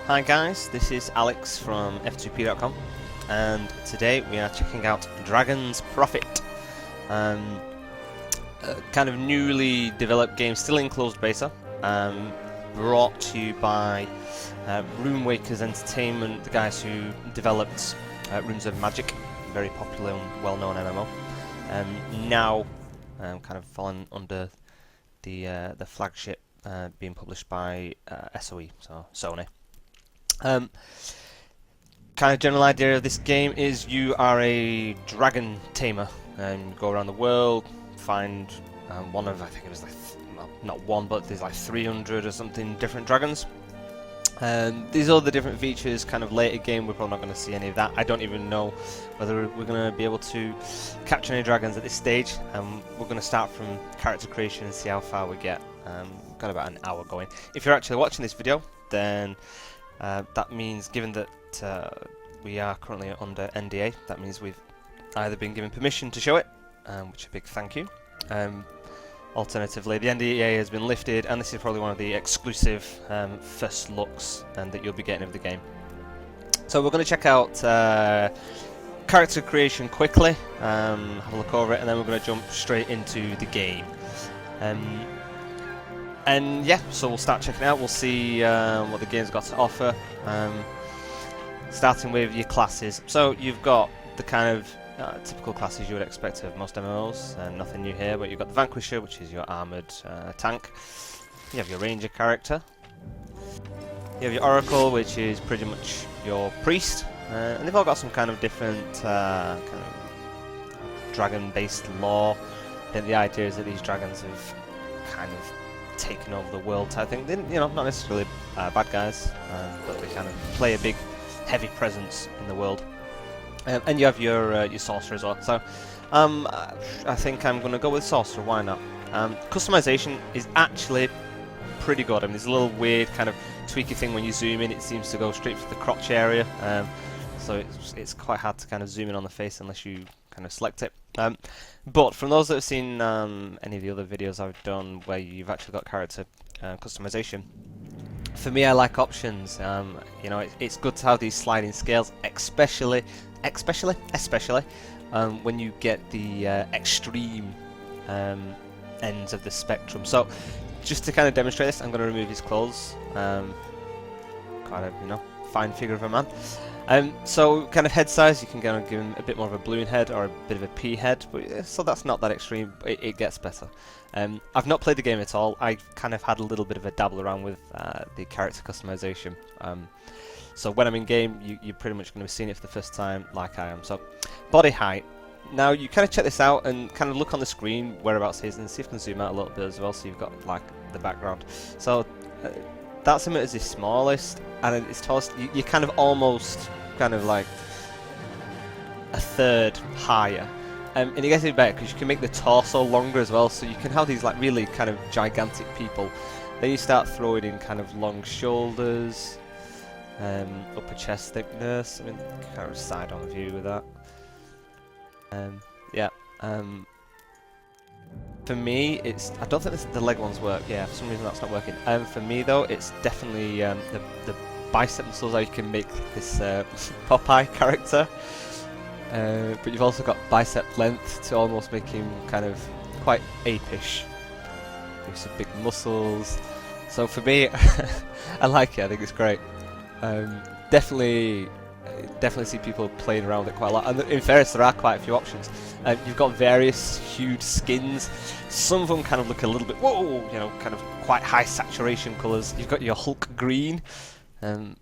Hi guys, this is Alex from f2p.com, and today we are checking out Dragon's Prophet. A kind of newly developed game, still in closed beta, brought to you by Runewakers Entertainment, the guys who developed Runes of Magic, very popular and well-known MMO. Now kind of fallen under the flagship being published by SOE, so Sony. Kind of general idea of this game is you are a dragon tamer and you go around the world, find one of, I think it was like, well, not one, but there's like 300 or something different dragons. These are the different features. Kind of later game, we're probably not going to see any of that. I don't even know whether we're going to be able to capture any dragons at this stage. We're going to start from character creation and see how far we get. We've got about an hour going. If you're actually watching this video, then that means, given that we are currently under NDA, that means we've either been given permission to show it, which is a big thank you. Alternatively, the NDA has been lifted, and this is probably one of the exclusive first looks that you'll be getting of the game. So we're going to check out character creation quickly, have a look over it, and then we're going to jump straight into the game. And yeah, so we'll start checking it out. We'll see what the game's got to offer. Starting with your classes. So you've got the kind of typical classes you would expect of most MMOs, and nothing new here, but you've got the Vanquisher, which is your armoured tank. You have your Ranger character. You have your Oracle, which is pretty much your priest. And they've all got some kind of different kind of dragon-based lore. And the idea is that these dragons have kind of taken over the world type thing. They, you know, not necessarily bad guys, but they kind of play a big, heavy presence in the world. And you have your sorcerer as well. So I think I'm going to go with sorcerer. Why not? Customization is actually pretty good. I mean, there's a little weird kind of tweaky thing when you zoom in. It seems to go straight for the crotch area. So it's quite hard to kind of zoom in on the face unless you kind of select it. But from those that have seen any of the other videos I've done where you've actually got character customization, for me, I like options. You know, it's good to have these sliding scales, especially when you get the extreme ends of the spectrum. So, just to kind of demonstrate this, I'm going to remove his clothes. Kind of, you know, fine figure of a man. So kind of head size, you can kind of give him a bit more of a balloon head or a bit of a pea head, but so that's not that extreme. It gets better. I've not played the game at all. I kind of had a little bit of a dabble around with the character customization. So when I'm in game, you're pretty much going to be seeing it for the first time, like I am. So body height. Now you kind of check this out and kind of look on the screen whereabouts he is, and see if you can zoom out a little bit as well, so you've got like the background. So that's him at his smallest, and at his tallest, you're kind of almost kind of like a third higher. And it gets even better because you can make the torso longer as well, so you can have these like really kind of gigantic people. Then you start throwing in kind of long shoulders, upper chest thickness. I mean, kind of side on view with that. Yeah. For me, it's, I don't think the leg ones work. Yeah, for some reason that's not working. For me though, it's definitely the bicep muscles, how you can make this Popeye character. But you've also got bicep length to almost make him kind of quite apish. With some big muscles. So for me, I like it. I think it's great. Definitely see people playing around with it quite a lot. And in fairness, there are quite a few options. You've got various hued skins. Some of them kind of look a little bit, whoa, you know, kind of quite high saturation colours. You've got your Hulk green. I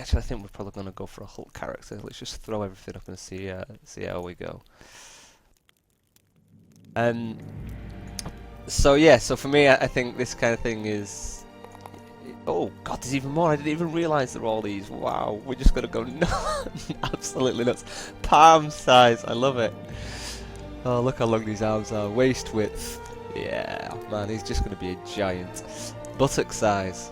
think we're probably going to go for a Hulk character. Let's just throw everything up and see how we go. So yeah, so for me, I think this kind of thing is. Oh god, there's even more. I didn't even realise there were all these. Wow, we're just going to go nuts. Absolutely nuts. Palm size, I love it. Oh, look how long these arms are. Waist width. Yeah, man, he's just going to be a giant. Buttock size.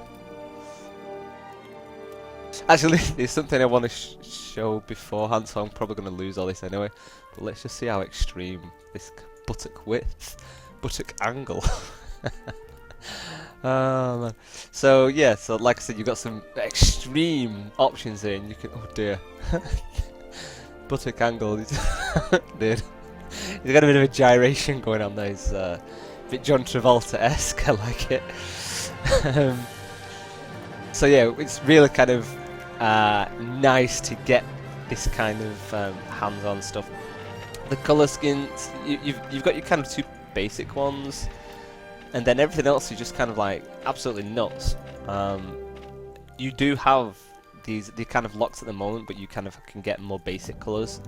Actually, there's something I want to show beforehand, so I'm probably going to lose all this anyway. But let's just see how extreme this buttock width, buttock angle. Oh man. So yeah, so like I said, you've got some extreme options here, and you can. Oh dear. Buttock angle, dude. He's got a bit of a gyration going on there. He's a bit John Travolta-esque. I like it. um, so yeah, it's really kind of nice to get this kind of hands-on stuff. The colour schemes, you've got your kind of two basic ones, and then everything else is just kind of like absolutely nuts. You do have the kind of locks at the moment, but you kind of can get more basic colours.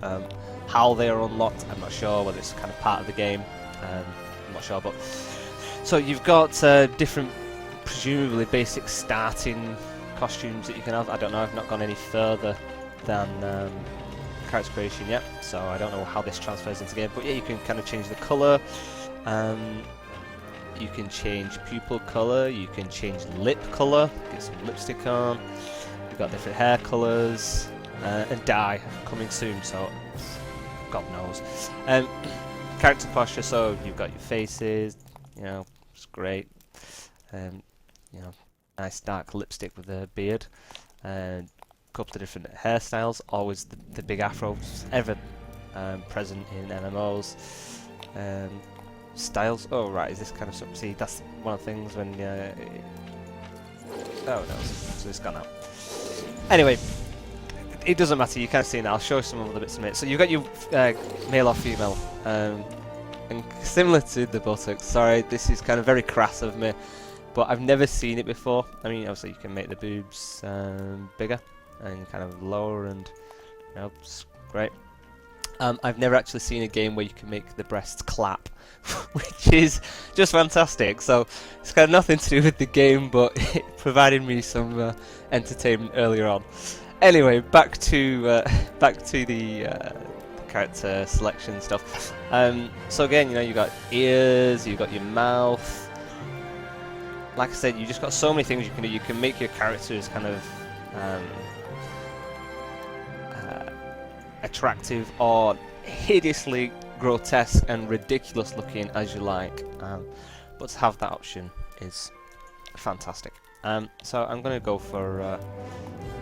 How they are unlocked, I'm not sure. Whether it's kind of part of the game, I'm not sure. But so you've got different, presumably basic starting costumes that you can have. I don't know. I've not gone any further than character creation yet, so I don't know how this transfers into the game. But yeah, you can kind of change the colour. You can change pupil colour. You can change lip colour. Get some lipstick on. Got different hair colours and dye coming soon, so God knows. Character posture, so you've got your faces, you know, it's great. You know, nice dark lipstick with a beard, and a couple of different hairstyles. Always the big afro, ever present in MMOs. Styles. Oh right, is this kind of something? See, that's one of the things when. Oh no, so it's gone out. Anyway, it doesn't matter, you can't see it now. I'll show you some of the bits in a minute. So you've got your male or female, and similar to the buttocks, sorry, this is kind of very crass of me, but I've never seen it before. I mean, obviously you can make the boobs bigger and kind of lower, and you know, it's great. I've never actually seen a game where you can make the breasts clap, which is just fantastic. So it's got nothing to do with the game, but it provided me some entertainment earlier on. Anyway, back to the character selection stuff. So again, you know, you got ears, you got your mouth. Like I said, you just got so many things you can do. You can make your characters kind of attractive or hideously grotesque and ridiculous looking as you like, but to have that option is fantastic. So I'm going to go for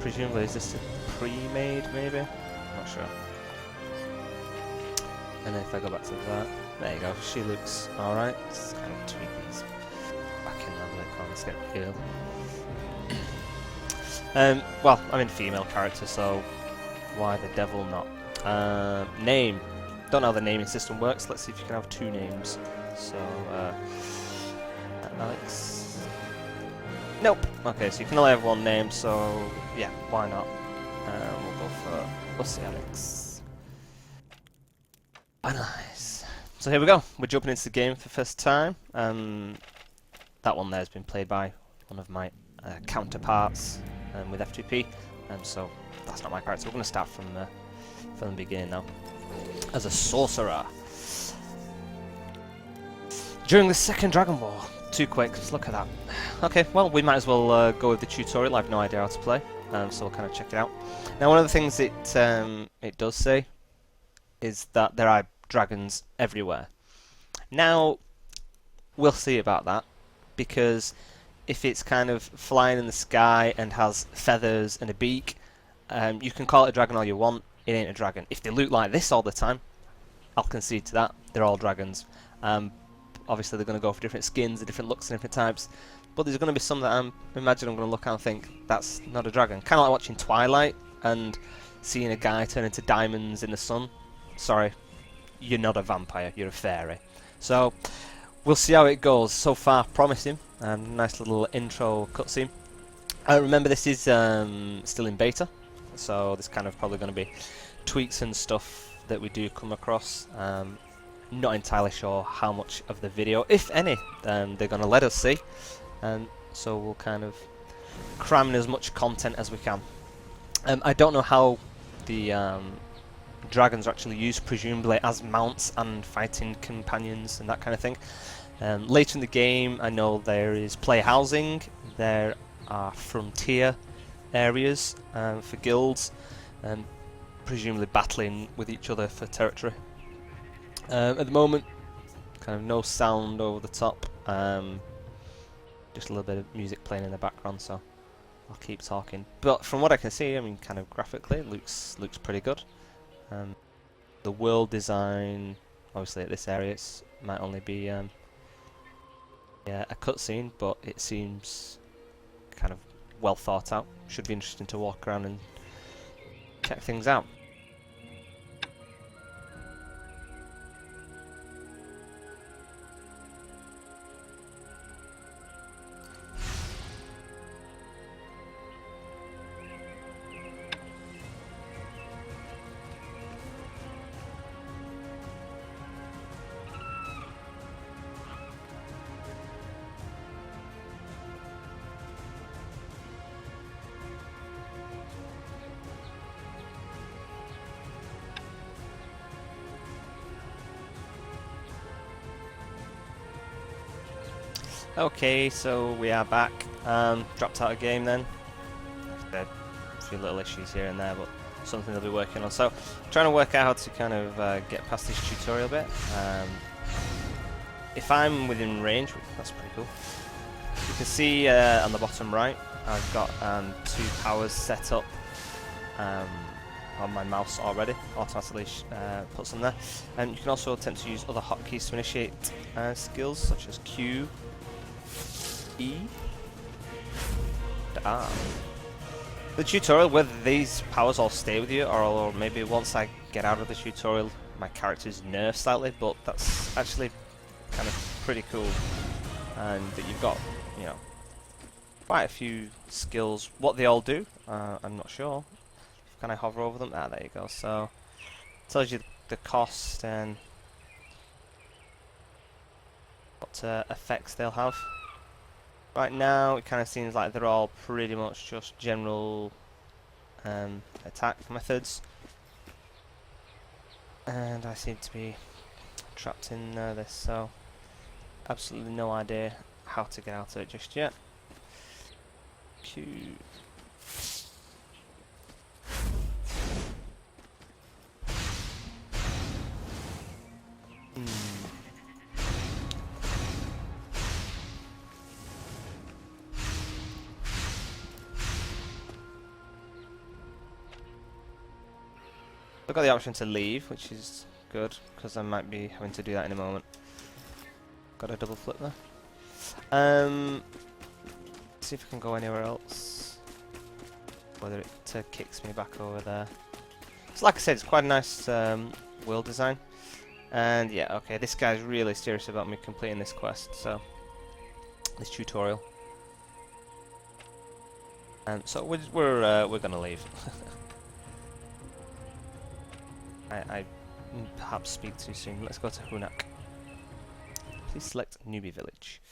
presumably, is this a pre-made maybe? Not sure. And then if I go back to that, there you go, she looks alright. It's kind of tweak these back in level icons, get real. Well, I'm in female character, so why the devil not? Name. Don't know how the naming system works. Let's see if you can have two names. So, Alex. Nope. Okay, so you can only have one name. So, yeah, why not? We'll go for Lucy Alex. Oh, nice. So here we go. We're jumping into the game for the first time. That one there has been played by one of my counterparts with F2P, so that's not my character. We're going to start from the beginning now as a sorcerer. During the Second Dragon War. Too quick, just look at that. Okay, well, we might as well go with the tutorial. I have no idea how to play, so we'll kind of check it out. Now, one of the things it does say is that there are dragons everywhere. Now, we'll see about that, because if it's kind of flying in the sky and has feathers and a beak, you can call it a dragon all you want, it ain't a dragon. If they look like this all the time, I'll concede to that, they're all dragons. Obviously they're going to go for different skins, different looks and different types, but there's going to be some that I'm going to look at and think, that's not a dragon. Kind of like watching Twilight and seeing a guy turn into diamonds in the sun. Sorry, you're not a vampire, you're a fairy. So, we'll see how it goes. So far, promising. Nice little intro cutscene. Remember, this is still in beta, so there's kind of probably going to be tweaks and stuff that we do come across. Not entirely sure how much of the video, if any, they're going to let us see. So we'll kind of cram in as much content as we can. I don't know how the dragons are actually used, presumably as mounts and fighting companions and that kind of thing. Later in the game, I know there is player housing, there are frontier areas for guilds, presumably battling with each other for territory. At the moment, kind of no sound over the top. just a little bit of music playing in the background, so I'll keep talking. But from what I can see, I mean, kind of graphically, it looks pretty good. The world design, obviously at this area, it might only be yeah, a cutscene, but it seems kind of well thought out. Should be interesting to walk around and check things out. Okay, so we are back. Dropped out of game then. A few little issues here and there, but something they'll be working on. So, trying to work out how to kind of get past this tutorial bit. If I'm within range, that's pretty cool. You can see on the bottom right, I've got 2 powers set up on my mouse already. Automatically puts them there. And you can also attempt to use other hotkeys to initiate skills, such as Q, E, and R. The tutorial, whether these powers all stay with you, or maybe once I get out of the tutorial, my character's nerfed slightly, but that's actually kind of pretty cool. And that you've got, you know, quite a few skills. What they all do, I'm not sure. Can I hover over them? Ah, there you go. So, it tells you the cost and what effects they'll have. Right now, it kind of seems like they're all pretty much just general attack methods. And I seem to be trapped in this, so absolutely no idea how to get out of it just yet. Q. I've got the option to leave, which is good, because I might be having to do that in a moment. Got a double flip there. See if I can go anywhere else. Whether it kicks me back over there. So like I said, it's quite a nice world design. And yeah, okay, this guy's really serious about me completing this quest, so this tutorial. So we're gonna leave. I perhaps speak too soon. Let's go to Hunak. Please select Newbie Village.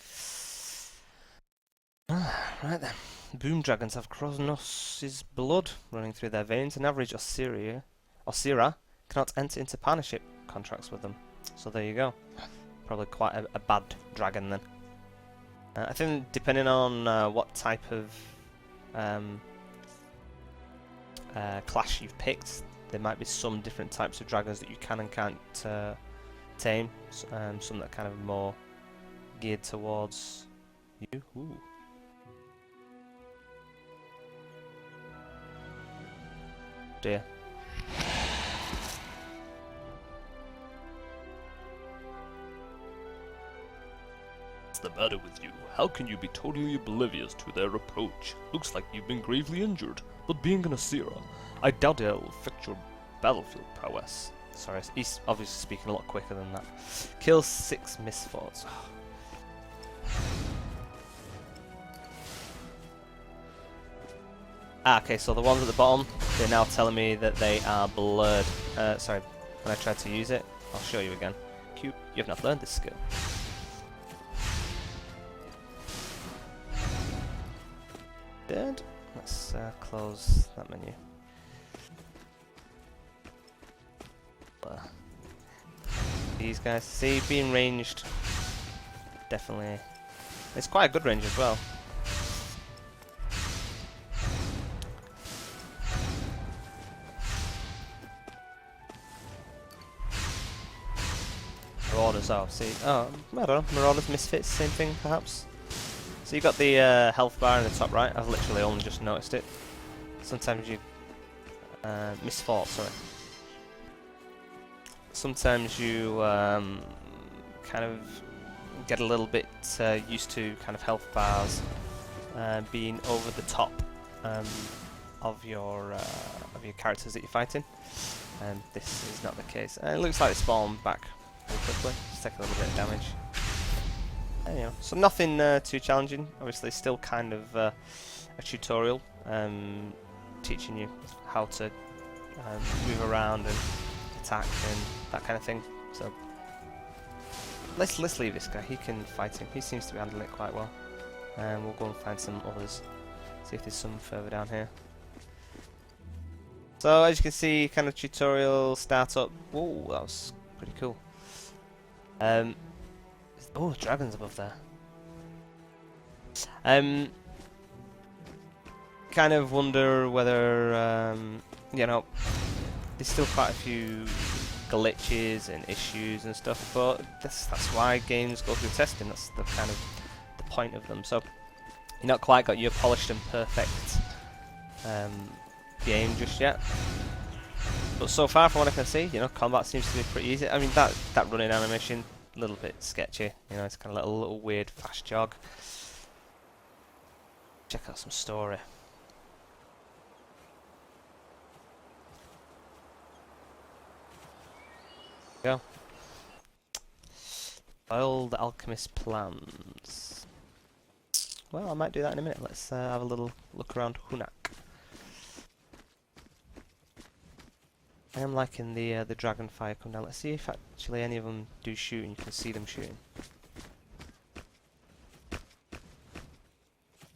Right then. Boom dragons have Kronos' blood running through their veins. An average Osira cannot enter into partnership contracts with them. So there you go. Probably quite a bad dragon then. I think depending on what type of clash you've picked, there might be some different types of dragons that you can and can't tame. Some that are kind of more geared towards you. Ooh. Dear. What's the matter with you? How can you be totally oblivious to their approach? Looks like you've been gravely injured, but being an Asira, I doubt it'll affect your battlefield prowess. Sorry, he's obviously speaking a lot quicker than that. Kill 6 misforts. Okay, so the ones at the bottom, they're now telling me that they are blurred. Sorry, when I tried to use it, I'll show you again. Cute, you have not learned this skill. Good. Let's close that menu. These guys, see, being ranged, definitely. It's quite a good range as well. Marauders, oh, see. Oh, I don't know. Marauders, Misfits, same thing, perhaps. So you've got the health bar in the top right. I've literally only just noticed it. Sometimes you misfall, sorry. Sometimes you kind of get a little bit used to kind of health bars being over the top of your characters that you're fighting, and this is not the case. It looks like they spawn back very quickly. Just take a little bit of damage. And, you know, so nothing too challenging. Obviously, still kind of a tutorial, teaching you how to move around and attack and that kind of thing. So let's leave this guy. He can fight him. He seems to be handling it quite well. And we'll go and find some others. See if there's some further down here. So as you can see, kind of tutorial startup. Whoa, that was pretty cool. Oh, dragons above there. Kind of wonder whether you know, there's still quite a few glitches and issues and stuff, but that's why games go through testing. That's the kind of the point of them. So you've not quite got your polished and perfect game just yet, but so far from what I can see, you know, combat seems to be pretty easy. I mean, that running animation, a little bit sketchy, you know, it's kind of like a little weird fast jog. Check out some story. Go. Boiled alchemist plans. Well, I might do that in a minute. Let's have a little look around Hunak. I am liking the dragonfire come down. Let's see if actually any of them do shoot and you can see them shooting.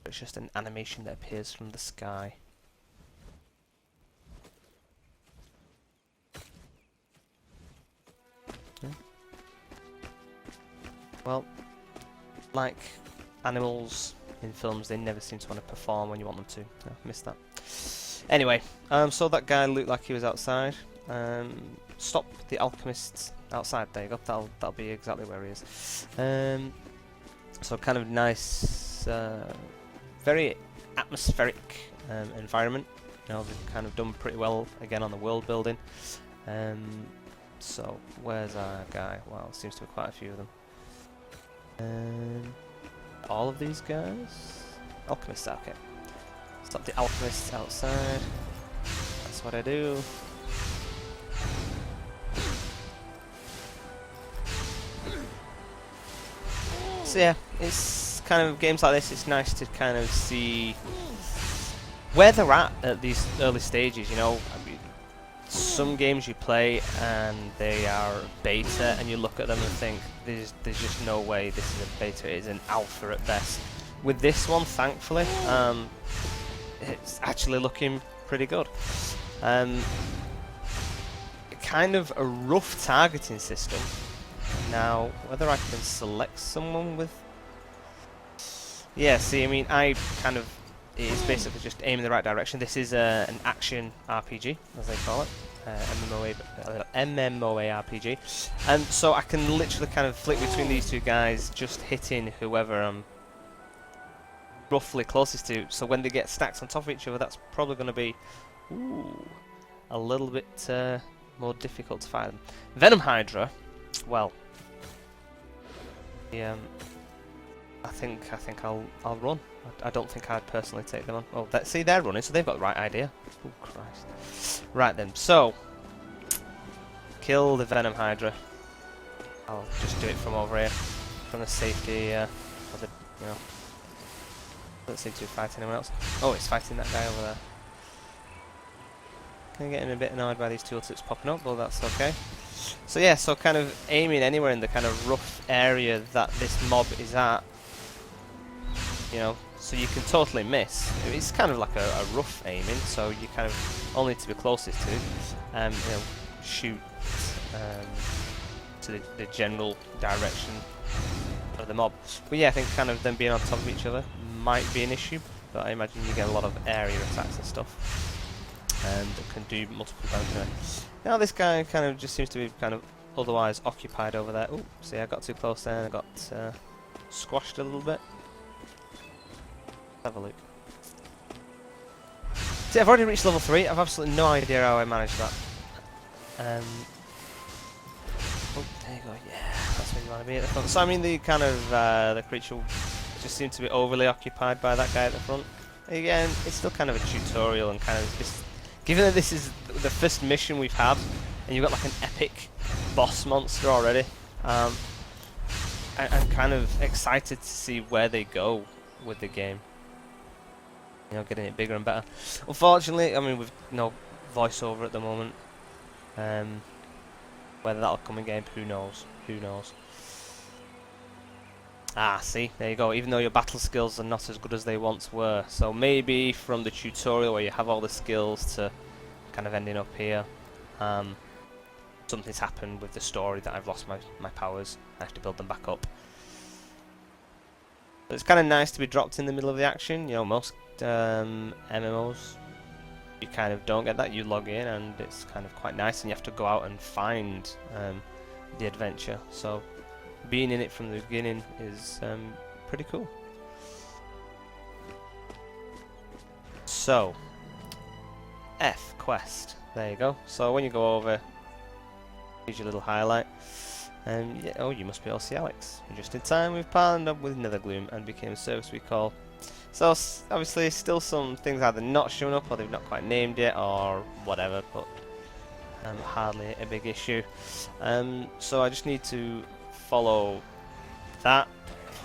It's just an animation that appears from the sky. Yeah. Well, like animals in films, they never seem to want to perform when you want them to. Oh, missed that. Anyway, so that guy looked like he was outside. Stop the alchemists outside. There you go. That'll be exactly where he is. So kind of nice, very atmospheric environment. You know, they've kind of done pretty well again on the world building. So where's our guy? Wow, seems to be quite a few of them. All of these guys, alchemists. Okay. Stop the alchemists outside. That's what I do. So yeah, it's kind of games like this, it's nice to kind of see where they're at these early stages, you know. I mean, some games you play and they are beta and you look at them and think there's just no way this is a beta, it is an alpha at best. With this one, thankfully, it's actually looking pretty good. Kind of a rough targeting system. Now, whether I can select someone with... Yeah, see, I mean, it is basically just aim in the right direction. This is an action RPG, as they call it. MMOA RPG. And so I can literally kind of flick between these two guys, just hitting whoever I'm roughly closest to. So when they get stacked on top of each other, that's probably going to be a little bit more difficult to fight them. Venom Hydra, well, I think I'll run. I don't think I'd personally take them on. Oh, see, they're running, so they've got the right idea. Oh Christ! Right then, so kill the Venom Hydra. I'll just do it from over here, from the safety of the, you know. Doesn't seem to be fighting anyone else. Oh, it's fighting that guy over there. Kind of getting a bit annoyed by these tooltips popping up, but that's okay. So yeah, so kind of aiming anywhere in the kind of rough area that this mob is at, you know, so you can totally miss. It's kind of like a rough aiming, so you kind of only to be closest to, you know, shoot to the general direction of the mob. But yeah, I think kind of them being on top of each other might be an issue, but I imagine you get a lot of area attacks and stuff, and can do multiple damage. Now this guy kind of just seems to be kind of otherwise occupied over there. Oh, see, I got too close there and I got squashed a little bit. Have a look. See, I've already reached level 3. I've absolutely no idea how I managed that. Oh, there you go. Yeah, that's where you want to be at the front. So I mean, the kind of the creature just seemed to be overly occupied by that guy at the front. Again, it's still kind of a tutorial and kind of just, given that this is the first mission we've had, and you've got like an epic boss monster already. I'm kind of excited to see where they go with the game. You know, getting it bigger and better. Unfortunately, I mean, we've no voiceover at the moment. Whether that'll come in game, who knows? Who knows? Ah, see, there you go. Even though your battle skills are not as good as they once were, so maybe from the tutorial where you have all the skills to kind of ending up here, something's happened with the story that I've lost my powers. I have to build them back up. But it's kind of nice to be dropped in the middle of the action. You know, most MMOs, you kind of don't get that. You log in and it's kind of quite nice, and you have to go out and find the adventure. So being in it from the beginning is pretty cool. So F quest, there you go. So when you go over, here's your little highlight. Yeah, oh, you must be LC Alex. Just in time, we've partnered up with Nethergloom and became a service we call. So obviously still some things either not showing up or they've not quite named it or whatever, but hardly a big issue. So I just need to follow that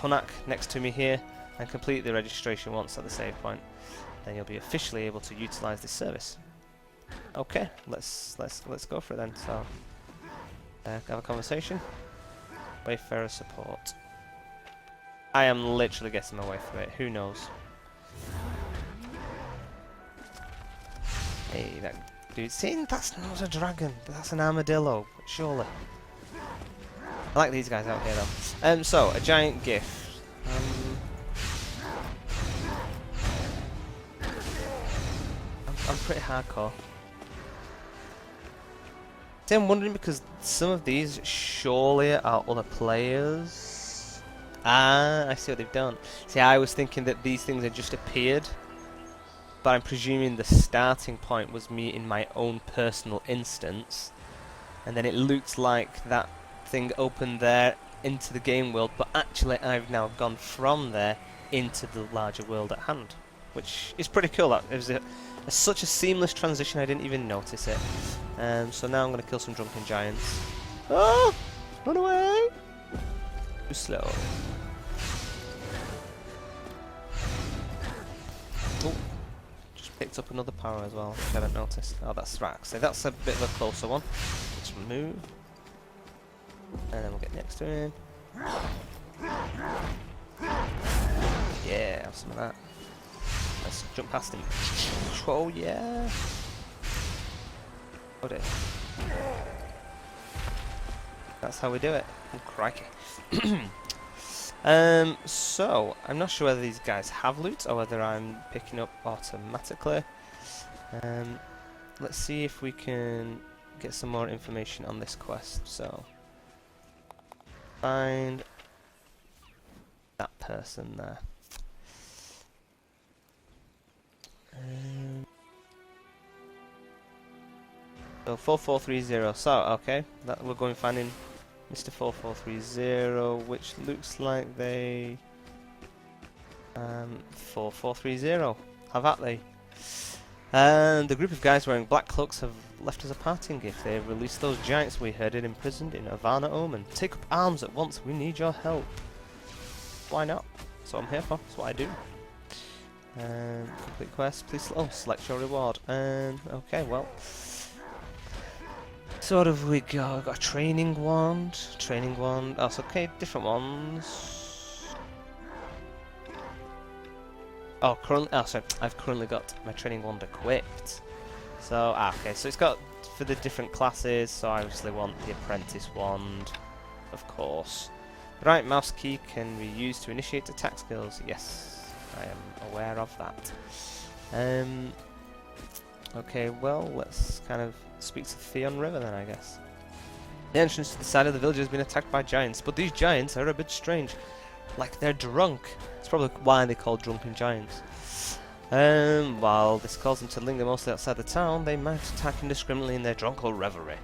Hunak next to me here and complete the registration once at the save point. Then you'll be officially able to utilize this service. Okay, let's go for it then. So have a conversation. Wayfarer support. I am literally getting my way through it. Who knows? Hey, that dude. See, that's not a dragon. That's an armadillo. Surely. I like these guys out here though. So a giant gift. I'm pretty hardcore. See, I'm wondering because some of these surely are other players. Ah, I see what they've done. See, I was thinking that these things had just appeared, but I'm presuming the starting point was me in my own personal instance, and then it looked like that thing opened there into the game world, but actually I've now gone from there into the larger world at hand, which is pretty cool. That it was such a seamless transition, I didn't even notice it. So now I'm going to kill some drunken giants. Oh! Run away! Too slow. Oh! Just picked up another power as well, which I haven't noticed. Oh, that's right. So that's a bit of a closer one. Let's move. And then we'll get next to him. Yeah, have some of that. Let's jump past him. Oh yeah! Oh dear. That's how we do it. Oh crikey. So, I'm not sure whether these guys have loot or whether I'm picking up automatically. Let's see if we can get some more information on this quest. So, find that person there. So 4430. So okay, that we're going finding Mr. 4430, which looks like they 4430. Have at they? And the group of guys wearing black cloaks have left us a parting gift. They have released those giants we heard imprisoned in Avanah Omen. Take up arms at once. We need your help. Why not? That's what I'm here for. That's what I do. Complete quest. Please select your reward. Okay, well. So what have we got? We've got a training wand. Training wand. Oh, so okay, different ones. Oh, currently. Oh, sorry. I've currently got my training wand equipped. So, okay. So it's got for the different classes. So I obviously want the apprentice wand, of course. The right mouse key can be used to initiate attack skills. Yes, I am aware of that. Okay, well, let's kind of speak to Theon River then, I guess. The entrance to the side of the village has been attacked by giants, but these giants are a bit strange. like they're drunk. It's probably why they're called drunken giants. While this caused them to linger mostly outside the town, they might attack indiscriminately in their drunken revelry.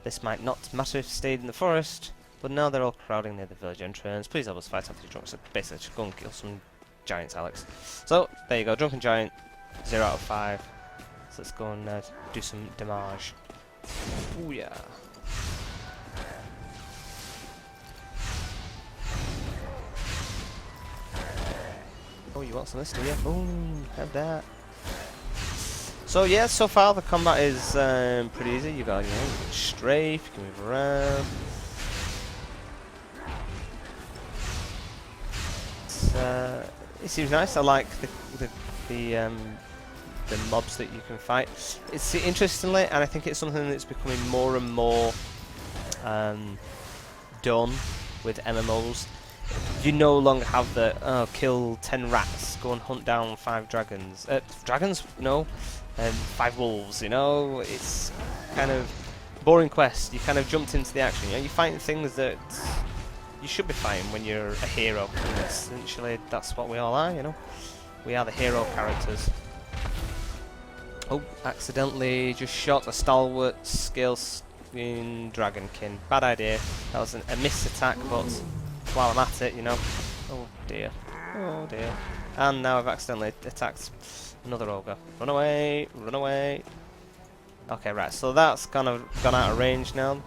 This might not matter if they stayed in the forest, but now they're all crowding near the village entrance. Please help us fight after you're drunk. So basically, just go and kill some giants, Alex. So, there you go. Drunken giant, 0 out of 5. So let's go and do some damage. Ooh, yeah. Oh, you want some of this, do you? Boom, have that. So yeah, so far the combat is pretty easy. You got, you know, strafe, you can move around. It seems nice. I like the mobs that you can fight. It's interestingly, and I think it's something that's becoming more and more done with MMOs. You no longer have the kill 10 rats, go and hunt down 5 dragons. Dragons? No. 5 wolves, you know? It's kind of boring quest. You kind of jumped into the action. You know, you're fighting things that you should be fighting when you're a hero. And essentially, that's what we all are, you know? We are the hero characters. Oh, accidentally just shot a stalwart scale-skin dragonkin. Bad idea. That was a missed attack, but while I'm at it, you know. Oh dear. Oh dear. And now I've accidentally attacked another ogre. Run away! Run away! Okay, right. So that's kind of gone out of range now.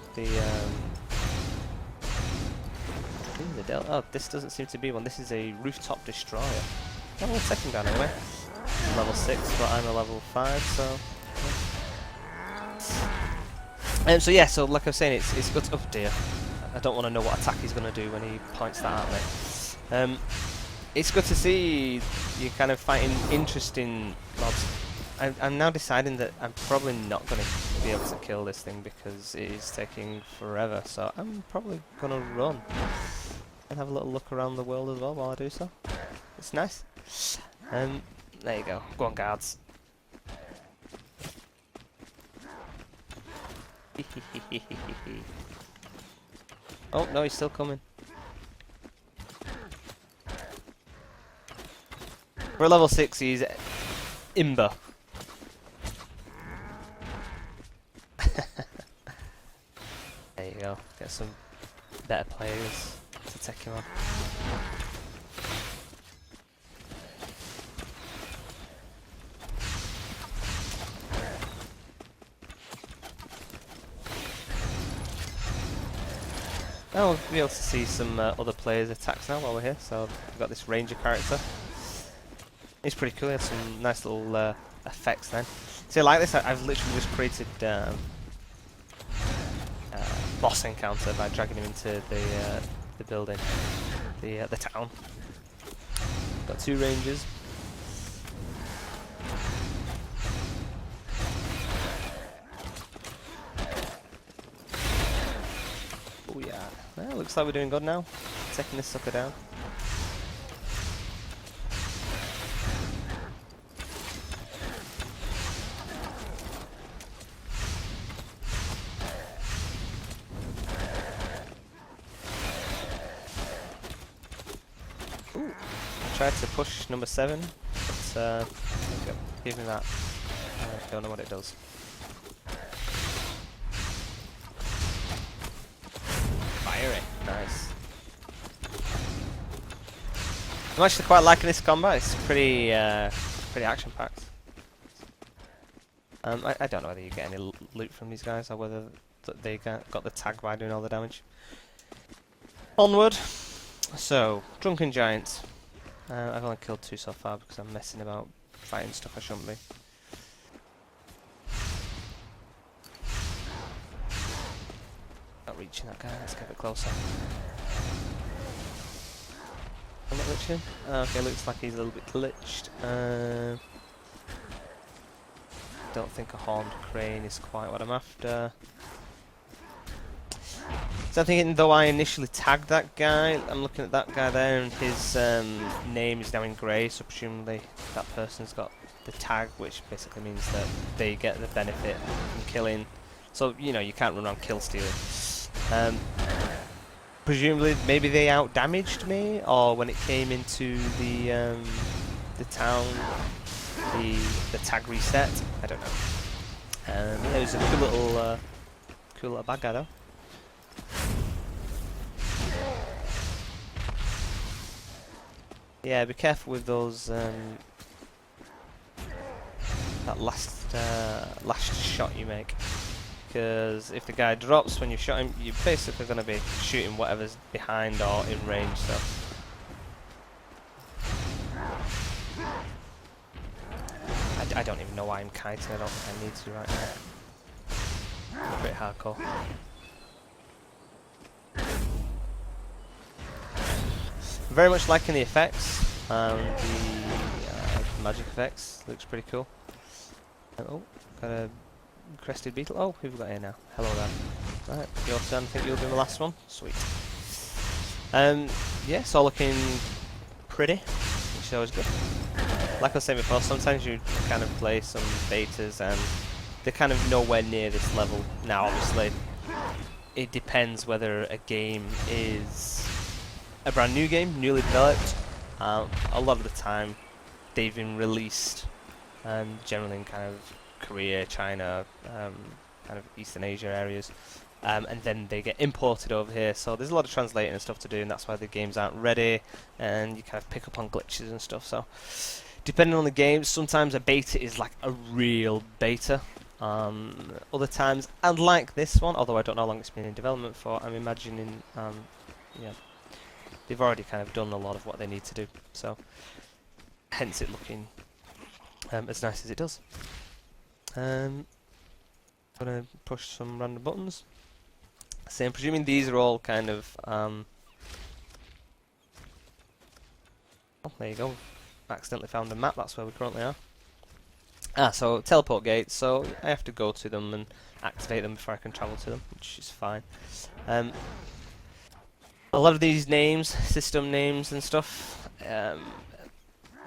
Oh, this doesn't seem to be one. This is a rooftop destroyer. Oh, we'll take him down anyway. Level 6, but I'm a level 5, so. Yeah. So yeah, so like I was saying, it's good. Oh dear. I don't want to know what attack he's going to do when he points that at me. It's good to see you kind of fighting interesting mobs. I'm now deciding that I'm probably not going to be able to kill this thing because it is taking forever. So I'm probably going to run and have a little look around the world as well while I do so. It's nice. There you go. Go on, guards. Oh no, he's still coming. We're level 6, he's Imber. There you go, get some better players to take him on. Now we'll be able to see some other players' attacks now while we're here. So we've got this ranger character. He's pretty cool. He has some nice little effects then. See, like this, I've literally just created boss encounter by dragging him into the building, the town. Got 2 rangers. Oh yeah. Well, looks like we're doing good now. Taking this sucker down. Ooh. I tried to push number 7, but give me that. I don't know what it does. Nice. I'm actually quite liking this combat. It's pretty action-packed. I don't know whether you get any loot from these guys or whether they got the tag by doing all the damage. Onward. So, drunken giant. I've only killed 2 so far because I'm messing about fighting stuff I shouldn't be. Not reaching that guy, let's get a bit closer. I'm not reaching. Okay, looks like he's a little bit glitched. Don't think a horned crane is quite what I'm after. So I'm thinking, though I initially tagged that guy, I'm looking at that guy there and his name is now in grey, so presumably that person's got the tag, which basically means that they get the benefit from killing. So, you know, you can't run around kill stealing. presumably, maybe they out-damaged me, or when it came into the town, the tag reset. I don't know. Yeah, it was a cool little bad guy though. Yeah, be careful with those. That last shot you make, because if the guy drops when you shot him, you're basically going to be shooting whatever's behind or in range. So. I don't even know why I'm kiting. I don't think I need to right now. A bit hardcore. Very much liking the effects. The magic effects looks pretty cool. Oh, got a crested beetle. Oh, who have we got here now? Hello there. Right, your turn. I think you'll do the last one. Sweet. Yeah, it's all looking pretty, which is always good. Like I was saying before, sometimes you kind of play some betas and they're kind of nowhere near this level. Now, obviously, it depends whether a game is a brand new game, newly developed. A lot of the time, they've been released, generally in kind of Korea, China, kind of Eastern Asia areas, and then they get imported over here. So there's a lot of translating and stuff to do, and that's why the games aren't ready, and you kind of pick up on glitches and stuff. So depending on the game, sometimes a beta is like a real beta. Other times, and like this one, although I don't know how long it's been in development for, I'm imagining, yeah, they've already kind of done a lot of what they need to do. So hence it looking as nice as it does. I'm gonna push some random buttons. So I'm presuming these are all kind of oh, there you go. Accidentally found a map. That's where we currently are. So teleport gates. So I have to go to them and activate them before I can travel to them, which is fine. A lot of these names, system names and stuff,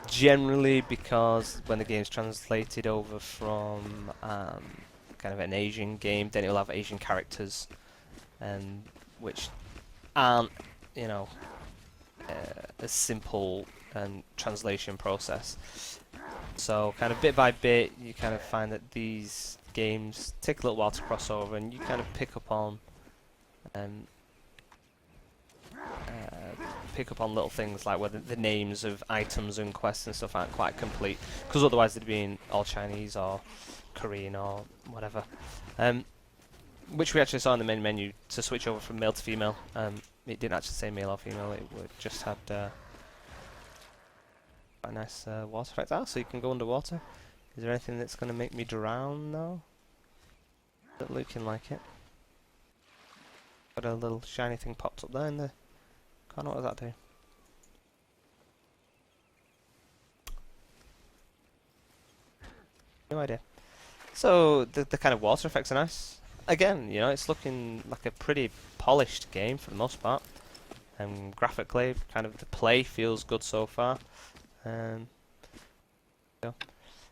generally because when the game's translated over from kind of an Asian game, then it'll have Asian characters, and which aren't, you know, a simple translation process. So kind of bit by bit, you kind of find that these games take a little while to cross over, and you kind of pick up on little things like whether the names of items and quests and stuff aren't quite complete, because otherwise they'd be in all Chinese or Korean or whatever. Which we actually saw in the main menu to switch over from male to female. It didn't actually say male or female, it just had quite a nice water effect. Ah, so you can go underwater. Is there anything that's going to make me drown now? Not looking like it. Got a little shiny thing popped up there in the corner. What does that do? No idea. So the kind of water effects are nice. Again, you know, it's looking like a pretty polished game for the most part. Graphically, kind of the play feels good so far. So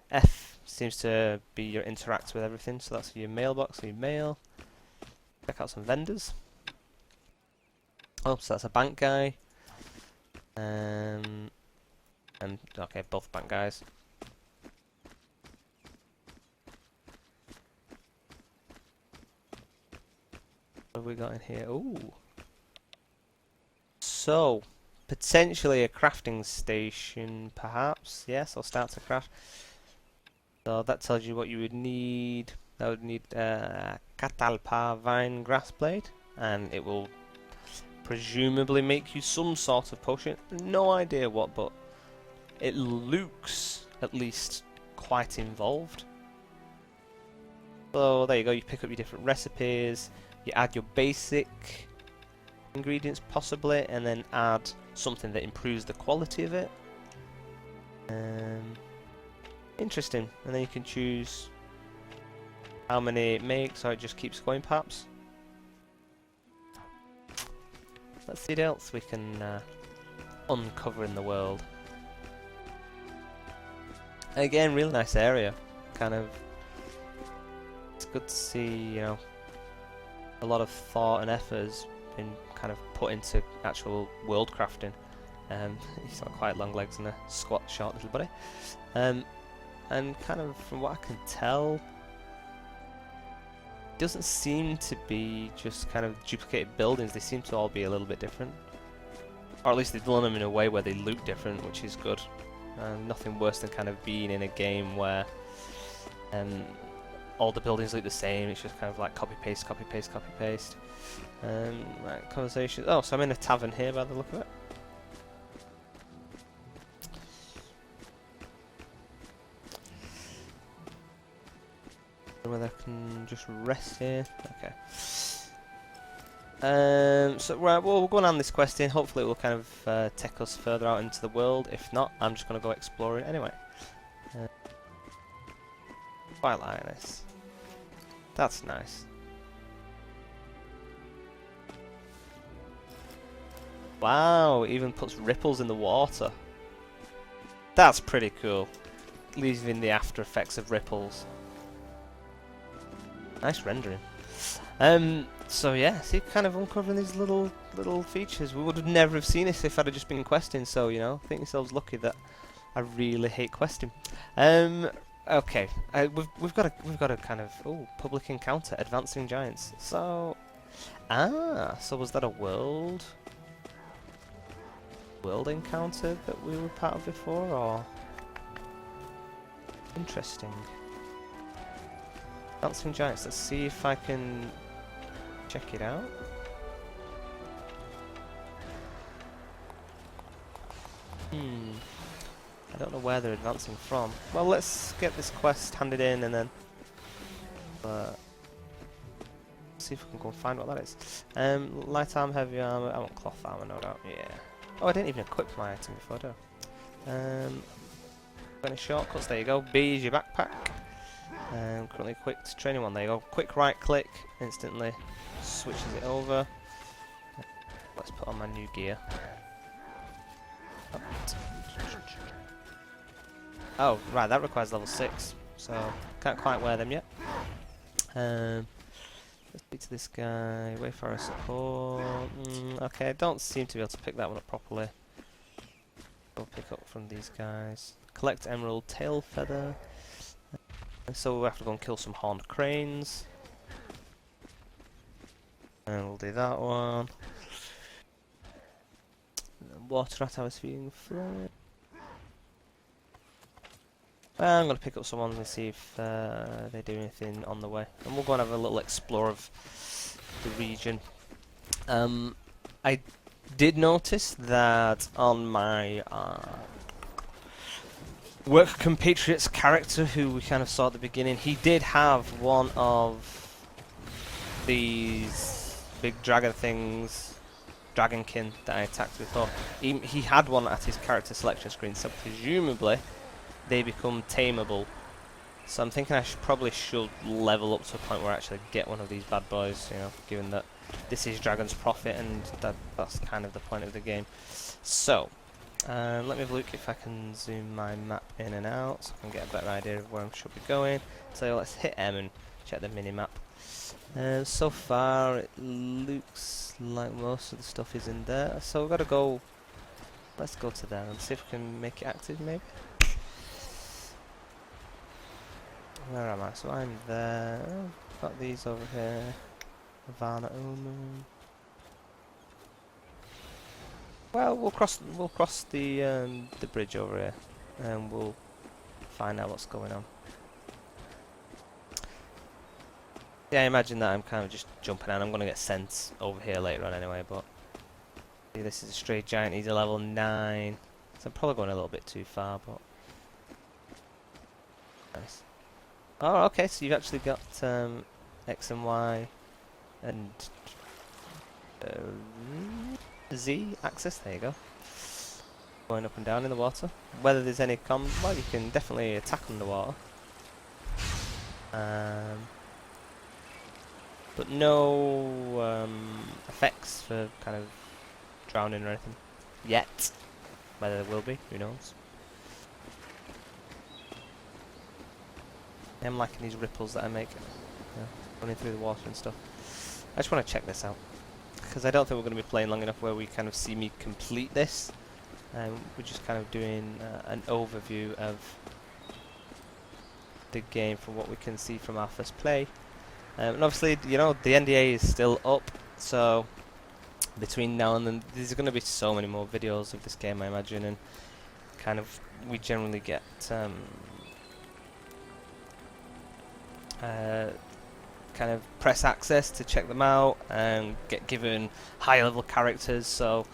F seems to be your interact with everything, so that's your mailbox, so your mail. Check out some vendors. Oh, so that's a bank guy. And okay, both bank guys. What have we got in here? Ooh. So, potentially a crafting station, perhaps. Yes, I'll start to craft. So that tells you what you would need. That would need catalpa vine grass blade, and it will presumably make you some sort of potion. No idea what, but it looks at least quite involved. So there you go. You pick up your different recipes. You add your basic ingredients possibly, and then add something that improves the quality of it. Interesting. And then you can choose how many it makes, so it just keeps going perhaps. Let's see what else we can uncover in the world. Again, really nice area. Kind of, it's good to see, you know, a lot of thought and effort has been kind of put into actual world crafting. He's got quite long legs and a squat, short little body. And kind of from what I can tell, doesn't seem to be just kind of duplicated buildings. They seem to all be a little bit different, or at least they've done them in a way where they look different, which is good. Nothing worse than kind of being in a game where all the buildings look the same. It's just kind of like copy paste, copy paste, copy paste. Right, conversation. Oh, so I'm in a tavern here by the look of it. Whether I can just rest here. Okay. So right, well, we'll go on this quest in. Hopefully it will kind of take us further out into the world. If not, I'm just going to go exploring anyway. Quite like this. That's nice. Wow, it even puts ripples in the water. That's pretty cool. Leaving the after effects of ripples. Nice rendering. So yeah, see, kind of uncovering these little features. We would have never have seen this if I'd have just been questing. So you know, think yourselves lucky that I really hate questing. Okay, we've got a kind of public encounter, advancing giants. So so was that a world encounter that we were part of before, or interesting? Advancing giants. Let's see if I can check it out. I don't know where they're advancing from. Well, let's get this quest handed in and then see if we can go and find what that is. Light armor, heavy armor. I want cloth armor, no doubt. Yeah. Oh, I didn't even equip my item before, did I? Got any shortcuts? There you go. B is your backpack. Currently equipped. Training one. There you go. Quick right click instantly switches it over. Let's put on my new gear. Oh, right, that requires level 6, so can't quite wear them yet. Let's speak to this guy. Wayfarer support. Okay, I don't seem to be able to pick that one up properly. We'll pick up from these guys. Collect emerald tail feather. So we'll have to go and kill some horned cranes. And we'll do that one. Water rat I was feeding flame. Well, I'm going to pick up some ones and see if they do anything on the way. And we'll go and have a little explore of the region. I did notice that on my work compatriot's character, who we kind of saw at the beginning, he did have one of these big dragon things, dragonkin, that I attacked before. He had one at his character selection screen, so presumably they become tameable. So I'm thinking I probably should level up to a point where I actually get one of these bad boys, you know, given that this is Dragon's Prophet and that's kind of the point of the game. So, let me have a look if I can zoom my map in and out so I can get a better idea of where I should be going. So let's hit M and check the mini-map. So far it looks like most of the stuff is in there, so we've got to go, let's go to there and see if we can make it active maybe. Where am I? So I'm there. I've got these over here. Avanah. Well, we'll cross the bridge over here, and we'll find out what's going on. Yeah, I imagine that I'm kind of just jumping out. I'm going to get sent over here later on anyway. But see, this is a stray giant. He's a level 9, so I'm probably going a little bit too far. But nice. Oh, okay, so you've actually got X and Y and Z axis, there you go. Going up and down in the water. Whether there's any well, you can definitely attack underwater. But no effects for kind of drowning or anything. Yet. Whether there will be, who knows. I'm liking these ripples that I make, running through the water and stuff. I just want to check this out. because I don't think we're going to be playing long enough where we kind of see me complete this. We're just kind of doing an overview of the game from what we can see from our first play. And obviously, you know, the NDA is still up, so between now and then there's going to be so many more videos of this game, I imagine, and kind of we generally get kind of press access to check them out and get given high level characters, so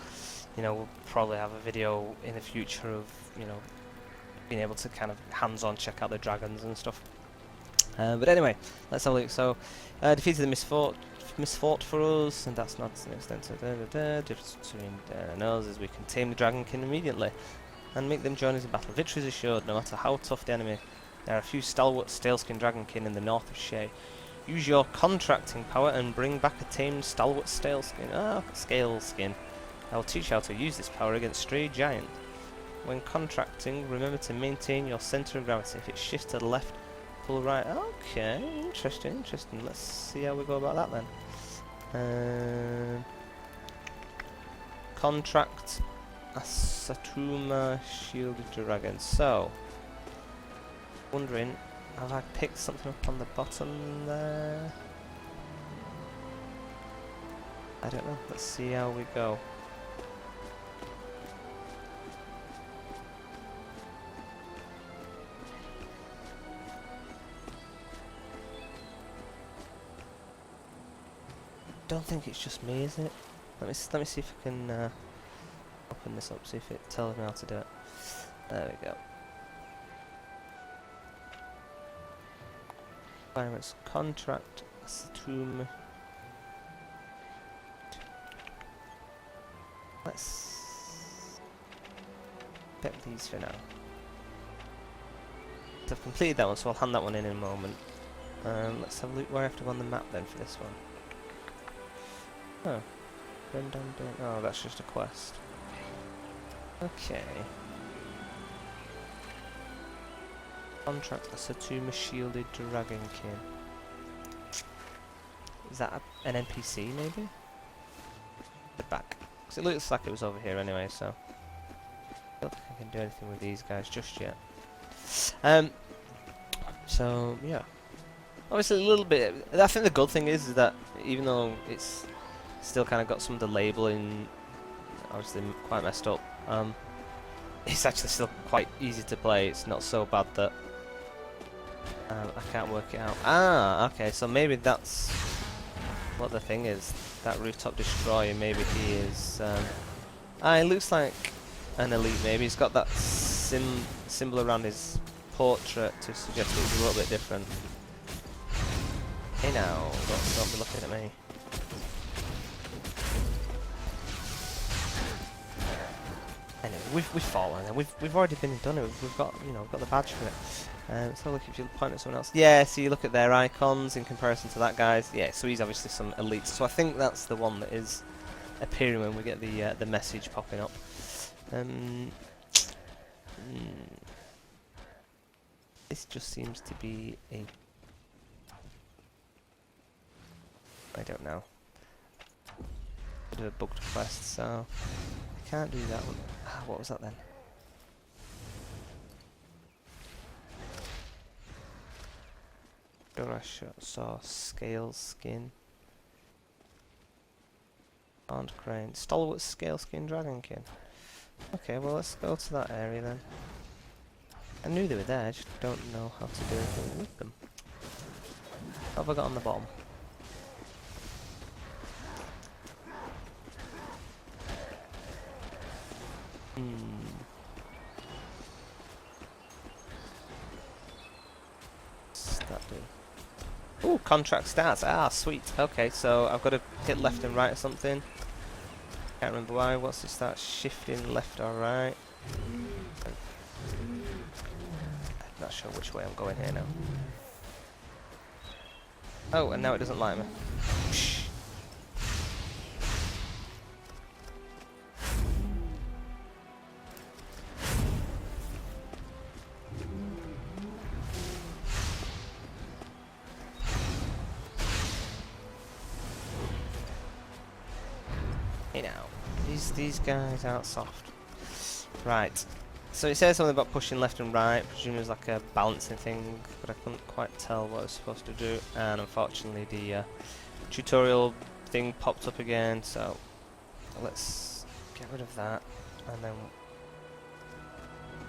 you know, we'll probably have a video in the future of, you know, being able to kind of hands-on check out the dragons and stuff. But anyway, let's have a look. So, defeated the misfort for us, and that's not an extent to difference between and us as we can tame the dragonkin immediately and make them join us in battle. Victory is assured, no matter how tough the enemy. There are a few stalwart staleskin dragonkin in the north of Shea. Use your contracting power and bring back a tamed stalwart staleskin. Ah, scaleskin. I will teach you how to use this power against stray giant. When contracting, remember to maintain your center of gravity. If it shifts to the left, pull right. Okay, interesting, interesting. Let's see how we go about that then. Contract a Satuma shielded dragon. So, wondering, have I picked something up on the bottom there? I don't know. Let's see how we go. Don't think it's just me, is it? Let me see if I can open this up, see if it tells me how to do it. There we go. Requirements contract Satum. Let's pick these for now. So I've completed that one, so I'll hand that one in a moment. Let's have a look where I have to go on the map then for this one. Oh, oh, that's just a quest. Okay. Contract a Satuma shielded dragonkin. Is that an NPC maybe? The back. Because it looks like it was over here anyway, so I don't think I can do anything with these guys just yet. So yeah. Obviously a little bit. I think the good thing is that even though it's still kind of got some of the labelling obviously quite messed up, it's actually still quite easy to play. It's not so bad that I can't work it out. Ah, okay, so maybe that's what the thing is. That rooftop destroyer, maybe he is it looks like an elite maybe. He's got that symbol around his portrait to suggest it's a little bit different. Hey now, don't be looking at me. Anyway, we've fallen, and we've already been and done it. We've got, you know, got the badge for it. So look, if you point at someone else, yeah. So you look at their icons in comparison to that guy's. Yeah, so he's obviously some elite. So I think that's the one that is appearing when we get the message popping up. This just seems to be a. I don't know. Bit of a bugged quest, so I can't do that one. Ah, what was that then? I saw scale skin. Armed crane. Stalwart scale skin dragonkin. Okay, well let's go to that area then. I knew they were there, I just don't know how to do anything with them. What have I got on the bottom? What's that do? Ooh, contract stats. Ah, sweet. Okay, so I've got to hit left and right or something. Can't remember why. What's it start shifting left or right? I'm not sure which way I'm going here now. Oh, and now it doesn't like me. Hey now, these guys aren't soft. Right. So it says something about pushing left and right, presumably there's like a balancing thing, but I couldn't quite tell what I was supposed to do, and unfortunately the tutorial thing popped up again, so let's get rid of that, and then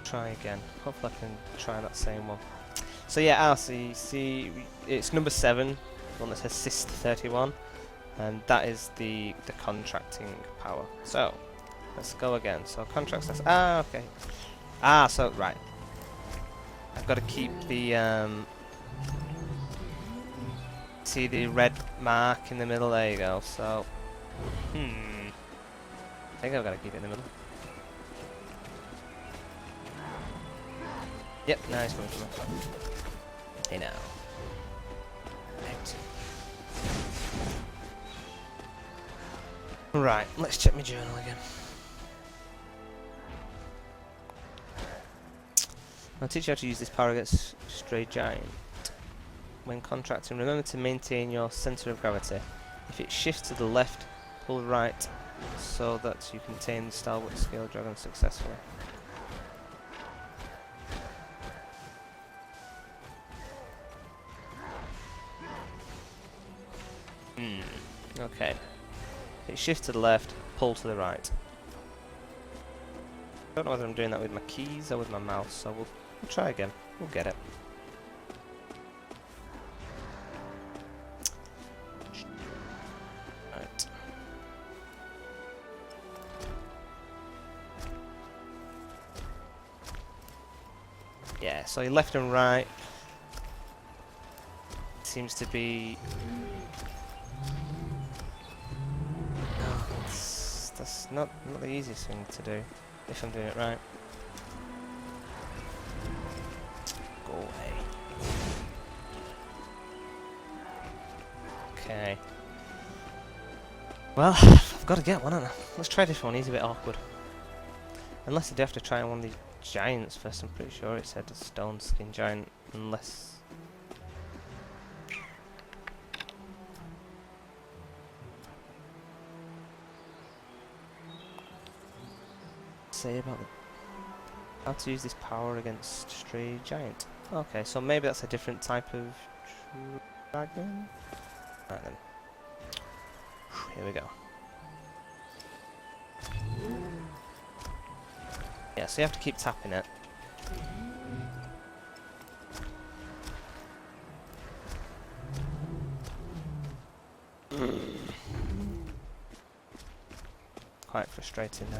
try again. Hopefully I can try that same one. So yeah, see, it's number 7, the one that says Syst 31, and that is the contracting power. So, let's go again. So contracts, okay. So, right. I've got to keep the, see the red mark in the middle, there you go. So, I think I've got to keep it in the middle. Yep, now he's coming from me. Hey now. Right, let's check my journal again. I'll teach you how to use this power against Stray Giant. When contracting, remember to maintain your center of gravity. If it shifts to the left, pull right so that you can tame the Stalwart Scale Dragon successfully. Okay. If it shifts to the left, pull to the right. I don't know whether I'm doing that with my keys or with my mouse, so we'll try again. We'll get it. Right. Yeah, so your left and right seems to be... That's not the easiest thing to do, if I'm doing it right. Go away. Okay. Well, I've got to get one, haven't I? Let's try this one, he's a bit awkward. Unless I do have to try one of these giants first, I'm pretty sure it said a stone skin giant, unless... say about how to use this power against Stray Giant. Okay, so maybe that's a different type of dragon? Right then. Here we go. Yeah, so you have to keep tapping it. Quite frustrating now.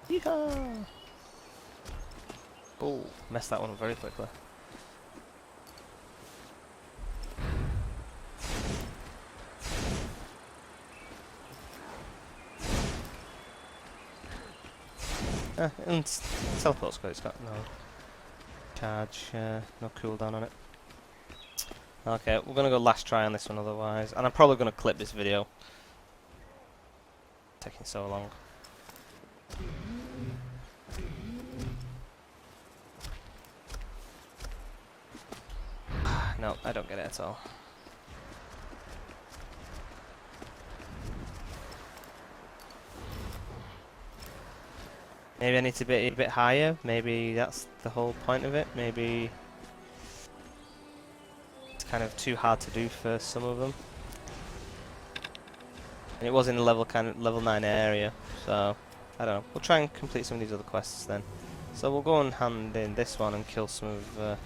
Yeehaw! Oh, messed that one up very quickly. And teleport's good, it's got no charge, no cooldown on it. Okay, we're gonna go last try on this one otherwise, and I'm probably gonna clip this video. Taking so long. No, I don't get it at all. Maybe I need to be a bit higher. Maybe that's the whole point of it. Maybe it's kind of too hard to do for some of them. And it was in a level 9 area, so I don't know. We'll try and complete some of these other quests then. So we'll go and hand in this one and kill some of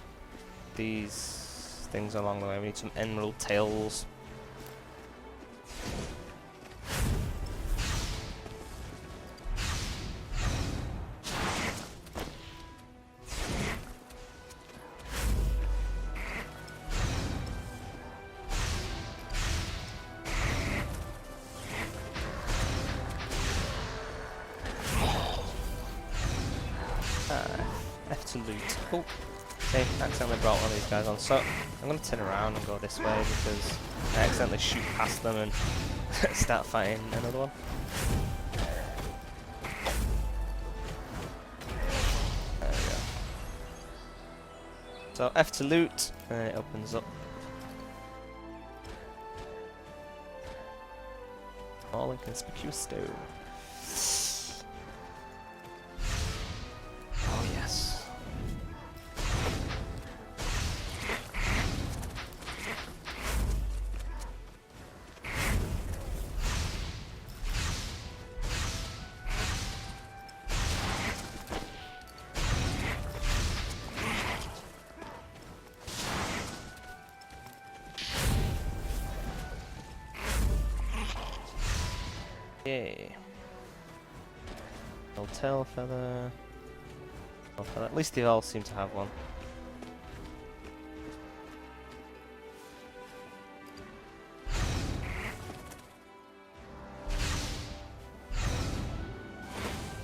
these things along the way. We need some emerald tails. F to loot. Oh, okay, accidentally brought one of these guys on. So I'm going to turn around and go this way because I accidentally shoot past them and start fighting another one. There we go. So F to loot, and it opens up. All inconspicuous stone. Oh yes. Yay. Old tail feather. At least they all seem to have one.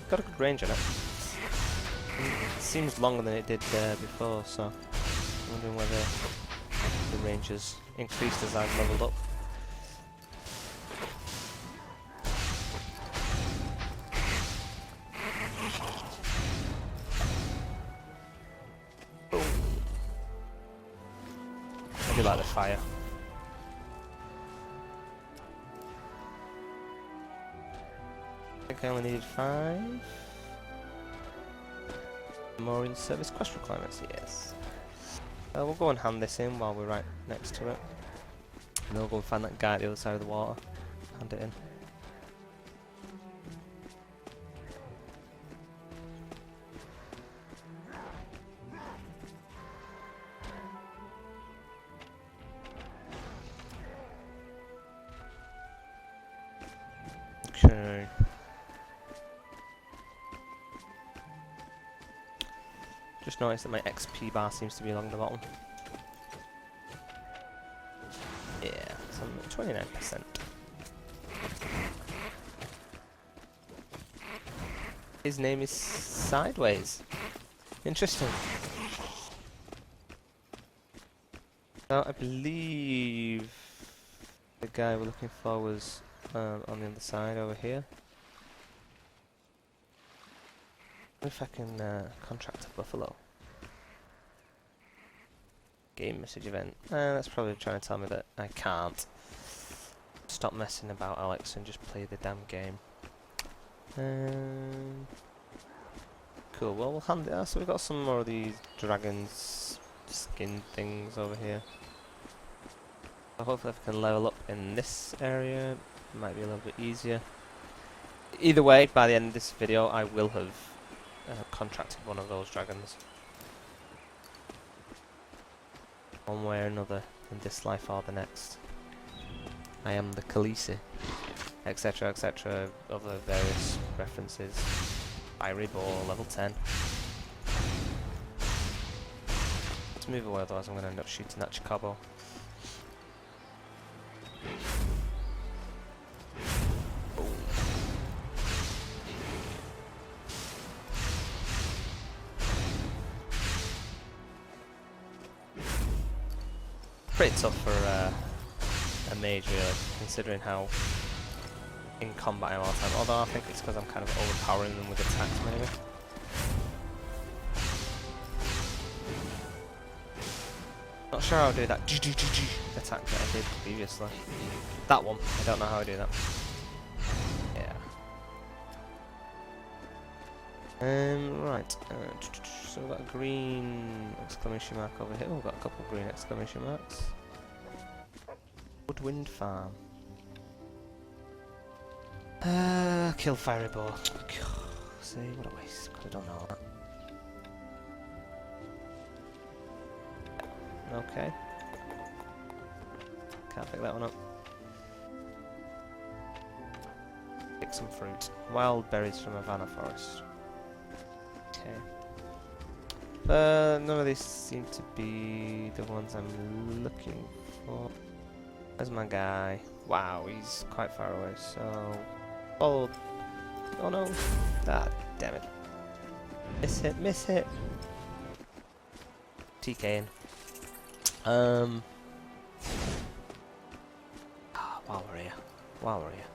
Got a good range on it. It seems longer than it did before, so I'm wondering whether the range has increased as I've leveled up. I do like the fire. I think I only needed 5. More in service quest requirements, yes. We'll go and hand this in while we're right next to it. And then we'll go and find that guy at the other side of the water. Hand it in. Okay. Just noticed that my XP bar seems to be along the bottom. Yeah, it's on 29%. His name is Sideways. Interesting. So I believe the guy we're looking for was on the other side over here. If I can contract a buffalo. Game message event. That's probably trying to tell me that I can't. Stop messing about, Alex, and just play the damn game. Cool, well we'll hand it out. So we've got some more of these dragon's skin things over here. So hopefully if I can level up in this area, it might be a little bit easier. Either way, by the end of this video I will have contracted one of those dragons. One way or another, in this life or the next. I am the Khaleesi, etc, etc, other various references. Fiery ball, level 10. Let's move away, otherwise I'm going to end up shooting that Chocobo. Pretty tough for a mage, really, considering how in combat I am all the time. Although I think it's because I'm kind of overpowering them with attacks, maybe. Not sure how I do that attack that I did previously. That one, I don't know how I do that. Yeah. Right. So we've got a green exclamation mark over here. We've got a couple of green exclamation marks. Woodwind Farm. Kill fiery boar. See, what a waste. Could have done all that. Okay. Can't pick that one up. Pick some fruit. Wild berries from Avanah Forest. Okay. None of these seem to be the ones I'm looking for. Where's my guy? Wow, he's quite far away, so... Oh, oh no. Ah, damn it. Miss hit, miss hit. TKing. While we're here. While we're here.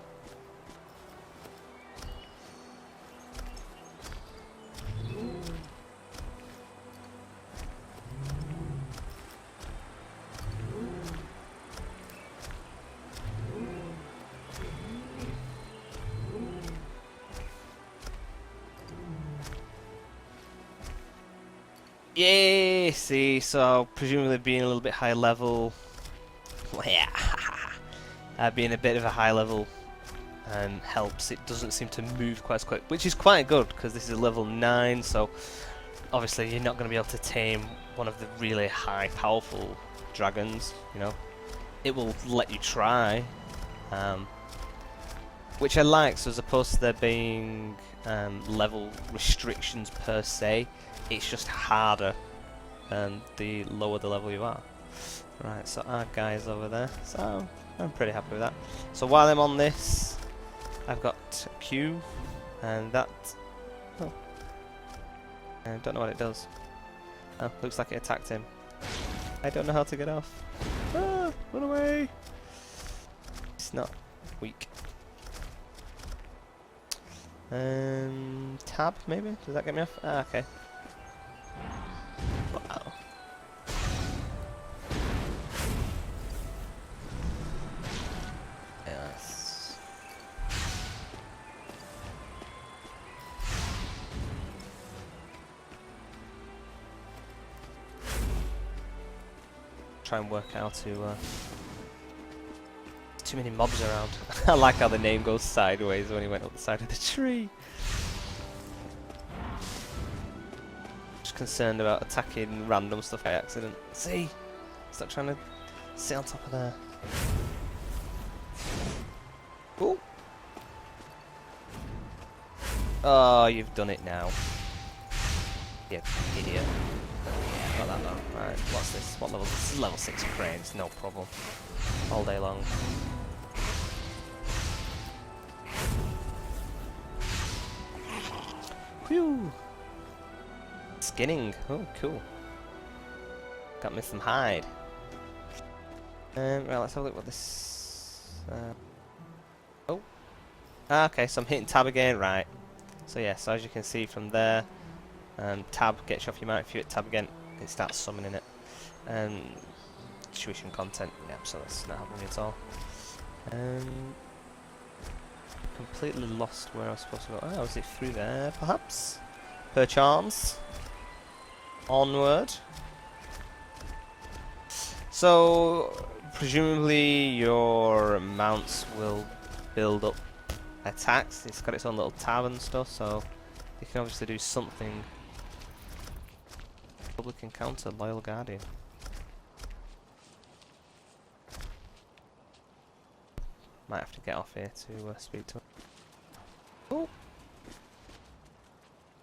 Yay! See, so presumably being a little bit high level, yeah, being a bit of a high level helps. It doesn't seem to move quite as quick, which is quite good because this is a level 9. So obviously you're not going to be able to tame one of the really high, powerful dragons. You know, it will let you try, which I like. So as opposed to there being level restrictions per se, it's just harder the lower the level you are. Right, so our guy's over there, so I'm pretty happy with that. So while I'm on this, I've got Q, and that... Oh. I don't know what it does. Oh, looks like it attacked him. I don't know how to get off. Ah, run away! It's not weak. Tab, maybe? Does that get me off? Ah, okay. Wow. Yes. Try and work out to too many mobs around. I like how the name goes sideways when he went up the side of the tree. Just concerned about attacking random stuff by accident. See? Stop trying to sit on top of there. Ooh. Oh, you've done it now. You idiot. Yeah, got that now. Right, what's this? What level? This is level 6 cranes, no problem. All day long. Whew! Skinning. Oh, cool. Got me some hide. Right, let's have a look what this... oh. Ah, okay, so I'm hitting tab again, right. So yeah, so as you can see from there, tab gets you off your mount. If you hit tab again, it starts summoning it. Tuition content, yep, so that's not happening at all. Completely lost where I was supposed to go. Oh, is it through there, perhaps? Perchance. Onward. So, presumably your mounts will build up attacks. It's got its own little tab and stuff, so you can obviously do something. Public encounter, Loyal Guardian. Might have to get off here to speak to him. Oh!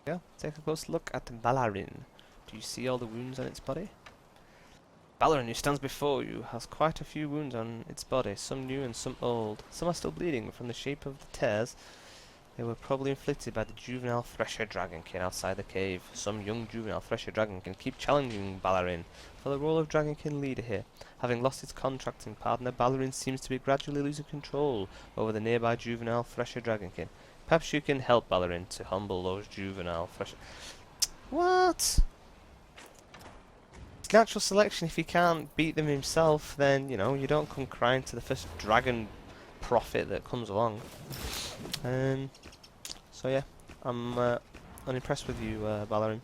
Yeah, take a close look at Balarin. Do you see all the wounds on its body? Balarin, who stands before you, has quite a few wounds on its body, some new and some old. Some are still bleeding from the shape of the tears. They were probably inflicted by the juvenile Thresher Dragonkin outside the cave. Some young juvenile Thresher Dragonkin keep challenging Balarin for the role of Dragonkin leader here. Having lost its contracting partner, Balarin seems to be gradually losing control over the nearby juvenile Thresher Dragonkin. Perhaps you can help Balarin to humble those juvenile Thresher... What? It's natural selection. If he can't beat them himself, then, you know, you don't come crying to the first dragon prophet that comes along. So yeah, I'm unimpressed with you, Balarin.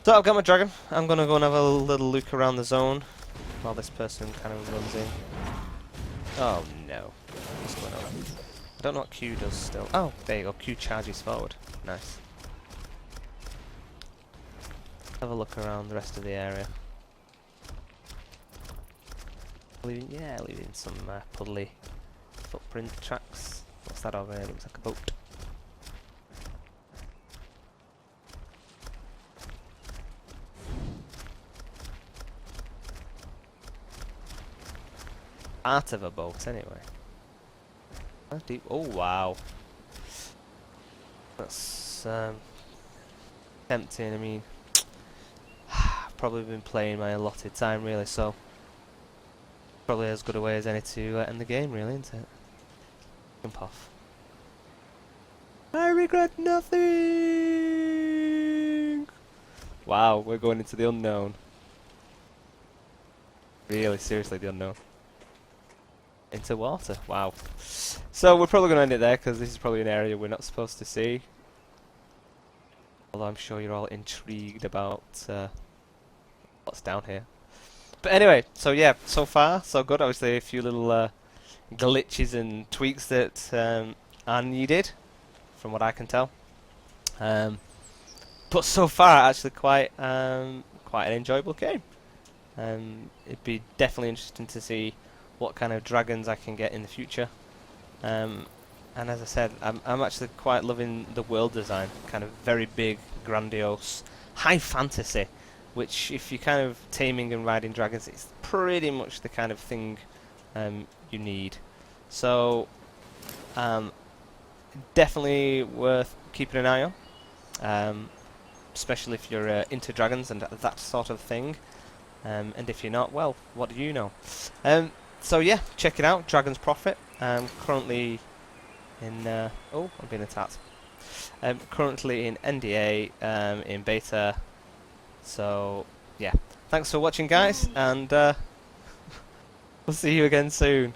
So I've got my dragon. I'm gonna go and have a little look around the zone while this person kind of runs in. Oh no, what's going on? I don't know what Q does still. Oh, there you go. Q charges forward. Nice. Have a look around the rest of the area. Leaving some puddly footprint tracks. What's that over there? Looks like a boat. Part of a boat, anyway. Deep. Oh wow, that's tempting. I mean, I've probably been playing my allotted time, really, so probably as good a way as any to end the game, really, isn't it? Jump off. I regret nothing. Wow, we're going into the unknown. Really, seriously, the unknown. Into water. Wow. So we're probably going to end it there because this is probably an area we're not supposed to see. Although I'm sure you're all intrigued about what's down here. But anyway, so yeah, so far so good. Obviously a few little glitches and tweaks that are needed, from what I can tell. But so far, actually quite an enjoyable game. It'd be definitely interesting to see what kind of dragons I can get in the future. And as I said, I'm actually quite loving the world design. Kind of very big, grandiose, high fantasy. Which, if you're kind of taming and riding dragons, it's pretty much the kind of thing you need. So, definitely worth keeping an eye on. Especially if you're into dragons and that sort of thing. And if you're not, well, what do you know? So yeah, check it out, Dragon's Prophet. Currently in... oh, I'm being attacked. Currently in NDA, in beta. So, yeah. Thanks for watching, guys, and we'll see you again soon.